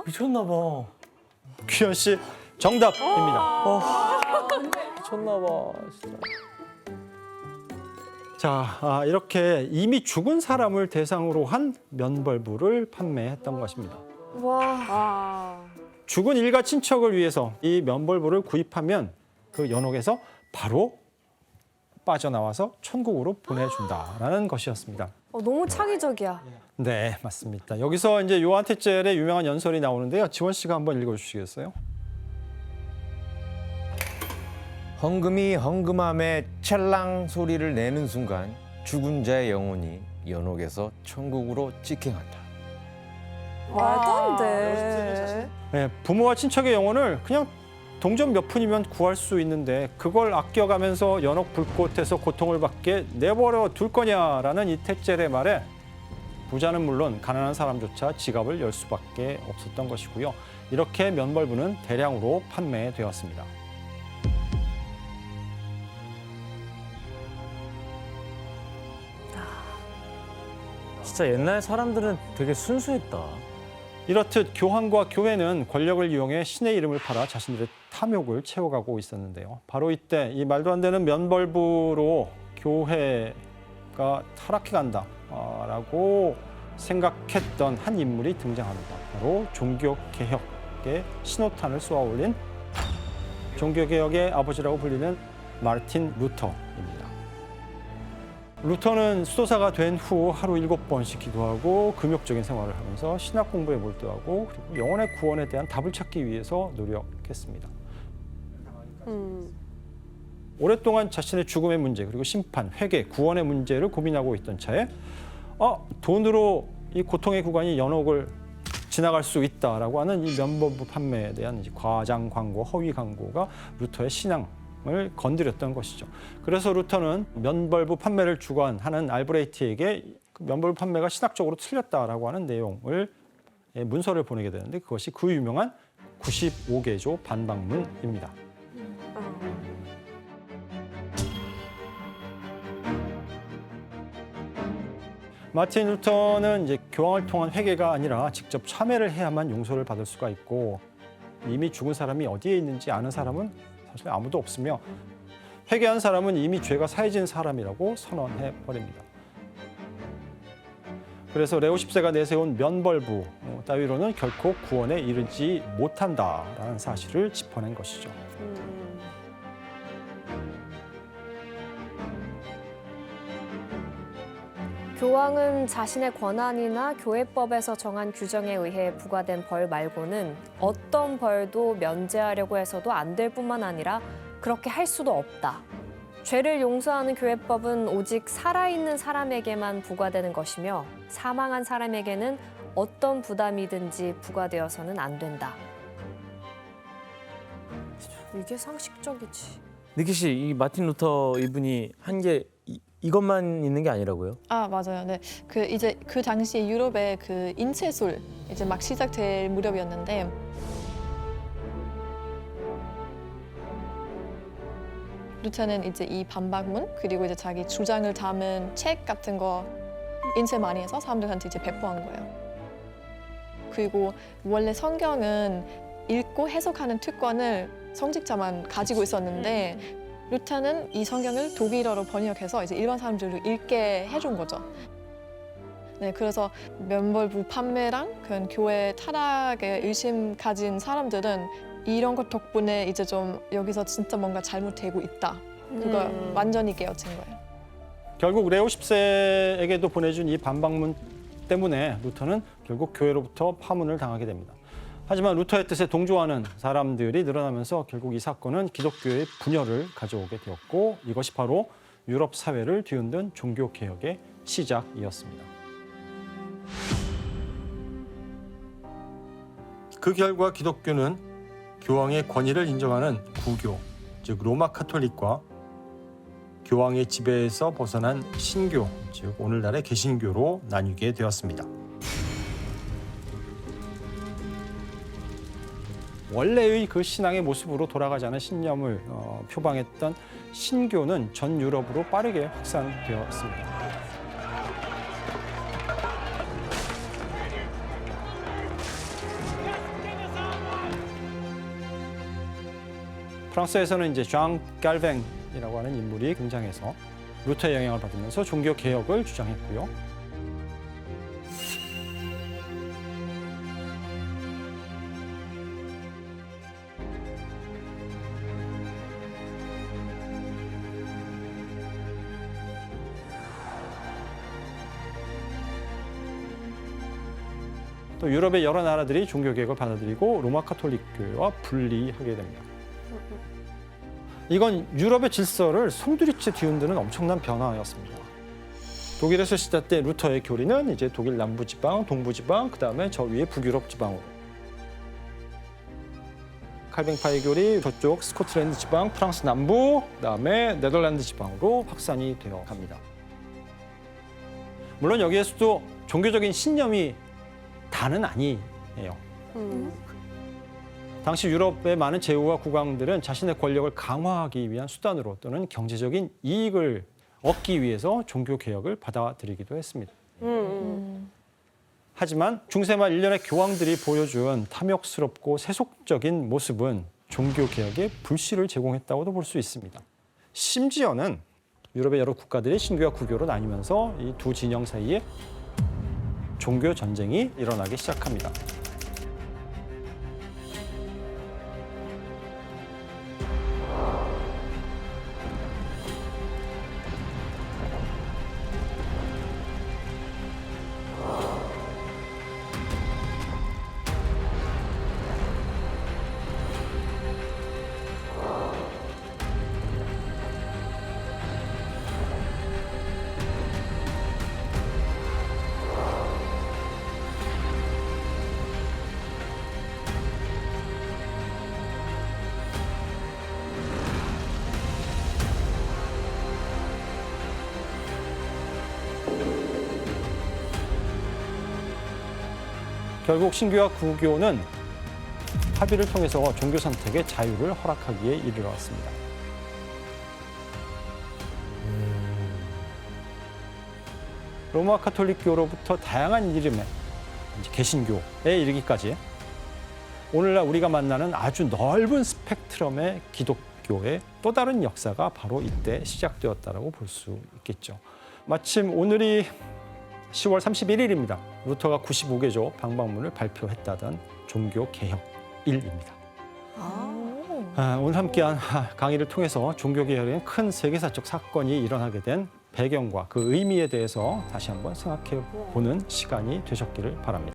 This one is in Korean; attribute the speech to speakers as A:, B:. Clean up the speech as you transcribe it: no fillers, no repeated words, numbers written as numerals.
A: 미쳤나 봐.
B: 규현 씨 정답입니다.
A: 미쳤나 봐, 진짜.
B: 자, 이렇게 이미 죽은 사람을 대상으로 한 면벌부를 판매했던 것입니다.
C: 와.
B: 죽은 일가 친척을 위해서 이 면벌부를 구입하면 그 연옥에서 바로 빠져나와서 천국으로 보내준다라는 것이었습니다.
C: 너무 창의적이야.
B: 네, 맞습니다. 여기서 이제 요한테젤의 유명한 연설이 나오는데요. 지원 씨가 한번 읽어주시겠어요?
D: 헌금이 헌금함에 찰랑 소리를 내는 순간 죽은 자의 영혼이 연옥에서 천국으로 직행한다.
C: 말도 안 돼.
B: 네, 부모와 친척의 영혼을 그냥 동전 몇 푼이면 구할 수 있는데 그걸 아껴가면서 연옥 불꽃에서 고통을 받게 내버려 둘 거냐라는 이 테젤의 말에 부자는 물론 가난한 사람조차 지갑을 열 수밖에 없었던 것이고요. 이렇게 면벌부는 대량으로 판매되었습니다.
A: 진짜 옛날 사람들은 되게 순수했다.
B: 이렇듯 교황과 교회는 권력을 이용해 신의 이름을 팔아 자신들의 탐욕을 채워가고 있었는데요. 바로 이때 이 말도 안 되는 면벌부로 교회가 타락해간다라고 생각했던 한 인물이 등장합니다. 바로 종교개혁의 신호탄을 쏘아올린 종교개혁의 아버지라고 불리는 마르틴 루터입니다. 루터는 수도사가 된 후 하루 7번씩 기도하고 금욕적인 생활을 하면서 신학 공부에 몰두하고 그리고 영혼의 구원에 대한 답을 찾기 위해서 노력했습니다. 오랫동안 자신의 죽음의 문제 그리고 심판, 회개, 구원의 문제를 고민하고 있던 차에 돈으로 이 고통의 구간이 연옥을 지나갈 수 있다라고 하는 이 면벌부 판매에 대한 과장 광고, 허위 광고가 루터의 신앙을 건드렸던 것이죠. 그래서 루터는 면벌부 판매를 주관하는 알브레이트에게 그 면벌부 판매가 신학적으로 틀렸다라고 하는 내용을 문서를 보내게 되는데 그것이 그 유명한 95개조 반박문입니다. 마틴 루터는 이제 교황을 통한 회개가 아니라 직접 참회를 해야만 용서를 받을 수가 있고 이미 죽은 사람이 어디에 있는지 아는 사람은 사실 아무도 없으며 회개한 사람은 이미 죄가 사해진 사람이라고 선언해 버립니다. 그래서 레오 10세가 내세운 면벌부 따위로는 결코 구원에 이르지 못한다라는 사실을 짚어낸 것이죠.
C: 교황은 자신의 권한이나 교회법에서 정한 규정에 의해 부과된 벌 말고는 어떤 벌도 면제하려고 해서도 안 될 뿐만 아니라 그렇게 할 수도 없다. 죄를 용서하는 교회법은 오직 살아있는 사람에게만 부과되는 것이며 사망한 사람에게는 어떤 부담이든지 부과되어서는 안 된다. 이게 상식적이지.
A: 니키 씨, 이 마틴 루터 이분이 한 게 이것만 있는 게 아니라고요?
E: 아 맞아요. 네, 이제 그 당시에 유럽의 그 인체술 이제 막 시작될 무렵이었는데 루터는 이제 이 반박문 그리고 이제 자기 주장을 담은 책 같은 거 인쇄 많이 해서 사람들한테 이제 배포한 거예요. 그리고 원래 성경은 읽고 해석하는 특권을 성직자만 가지고 있었는데. 루터는 이 성경을 독일어로 번역해서 이제 일반 사람들도 읽게 해준 거죠. 네, 그래서 면벌부 판매랑 그런 교회 타락에 의심 가진 사람들은 이런 것 덕분에 이제 좀 여기서 진짜 뭔가 잘못되고 있다. 그거 완전히 깨어진 거예요.
B: 결국 레오 10세에게도 보내준 이 반박문 때문에 루터는 결국 교회로부터 파문을 당하게 됩니다. 하지만 루터의 뜻에 동조하는 사람들이 늘어나면서 결국 이 사건은 기독교의 분열을 가져오게 되었고 이것이 바로 유럽 사회를 뒤흔든 종교개혁의 시작이었습니다. 그 결과 기독교는 교황의 권위를 인정하는 구교, 즉 로마 카톨릭과 교황의 지배에서 벗어난 신교, 즉 오늘날의 개신교로 나뉘게 되었습니다. 원래의 그 신앙의 모습으로 돌아가자는 신념을 표방했던 신교는 전 유럽으로 빠르게 확산되었습니다. 프랑스에서는 이제 장 갈뱅이라고 하는 인물이 등장해서 루터의 영향을 받으면서 종교 개혁을 주장했고요. 또 유럽의 여러 나라들이 종교 개혁을 받아들이고 로마 가톨릭 교회와 분리하게 됩니다. 이건 유럽의 질서를 송두리째 뒤흔드는 엄청난 변화였습니다. 독일에서 시작된 루터의 교리는 이제 독일 남부지방, 동부지방, 그다음에 저 위에 북유럽 지방으로, 칼뱅파의 교리 저쪽 스코틀랜드 지방, 프랑스 남부, 그다음에 네덜란드 지방으로 확산이 되어 갑니다. 물론 여기에서도 종교적인 신념이 다는 아니에요. 당시 유럽의 많은 제후와 국왕들은 자신의 권력을 강화하기 위한 수단으로 또는 경제적인 이익을 얻기 위해서 종교 개혁을 받아들이기도 했습니다. 하지만 중세 말 일련의 교황들이 보여준 탐욕스럽고 세속적인 모습은 종교 개혁에 불씨를 제공했다고도 볼 수 있습니다. 심지어는 유럽의 여러 국가들이 신교와 구교로 나뉘면서 이 두 진영 사이에 종교 전쟁이 일어나기 시작합니다. 결국 신교와 구교는 합의를 통해서 종교 선택의 자유를 허락하기에 이르렀습니다. 로마 가톨릭교로부터 다양한 이름의 개신교에 이르기까지 오늘날 우리가 만나는 아주 넓은 스펙트럼의 기독교의 또 다른 역사가 바로 이때 시작되었다고 볼 수 있겠죠. 마침 오늘이 10월 31일입니다. 루터가 95개조 방방문을 발표했다던 종교개혁일입니다. 오늘 함께한 강의를 통해서 종교개혁의 큰 세계사적 사건이 일어나게 된 배경과 그 의미에 대해서 다시 한번 생각해 보는 시간이 되셨기를 바랍니다.